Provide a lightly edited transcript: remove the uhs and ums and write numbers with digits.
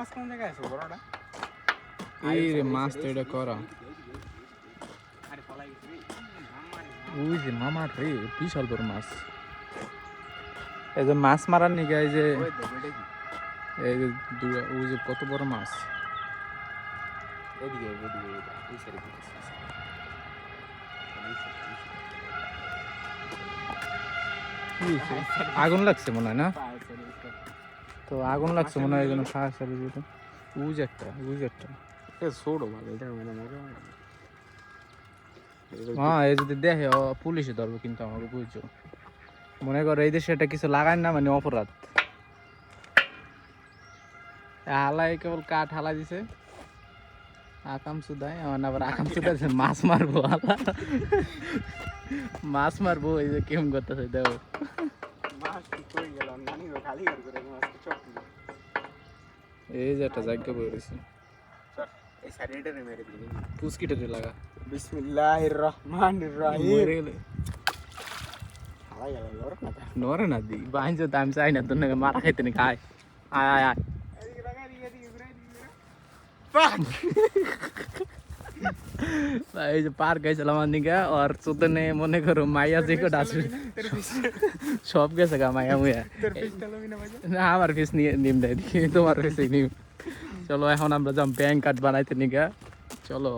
মাছ কোন জায়গায় আছে বড়টা? এই রে মাছ তো এটা করা আরে পলাই গেছে রে। ওই যে মামার রে বিশাল বড় মাছ এই যে মাছ মারার নিগে এই যে ওই দেখ ওইটা কি? এই যে ওই যে কত বড় মাছ এদিকে এই সাইডে কি হয়েছে? আগুন লাগছে মনে হয় না তো আগুন লাগছে মনে হয় এই জন্য ফায়ার সার্ভিস উজ একটা ছোট মাছ এটা মানে মজা হয় না। হ্যাঁ এই যদি দেখে পুলিশে ধরবো কিন্তু আমাকে বুঝছো মনে করো এই দেশে এটা কিছু লাগায় না মানে অপরাধ হালাই কেবল কাঠ হালা দিছে আকাম সুদাই আমার আবার আকাম সুদাই মাছ মারবো হালা মাছ মারবো এই যে কেমন করতেছে দেখো মাছ কি কই গেল নানি খালি করে মাছ চপ দিল। এই যে একটা জায়গা বই রয়েছে এই সাইডে মেরে দিই। পুস্কিটারে লাগা বিসমিল্লাহির রহমানির রহিম। মরে গেলে হালাই গেল ওর না। নরে না দি বাইন যে দাম চাই না তোর নাকি মারা খাইতে নি খায় আয় আয় আয় এদিকে লাগা এদিকে ঘুরাই দিই। এই যে পার্ক গেছিলাম আমার দিকে আর চোদনে মনে করো মাইয়া যে কটা আসবে সব গেছে গা মাইয়া মুয়া তোর পিস্টল লবি না ভাই? না আমার ফিস নিয়ে নিম দেয় দেখি তোমার ফিসে নিম চলো এখন আমরা যাম ব্যাংক কার্ড বানাইতে নিগা চলো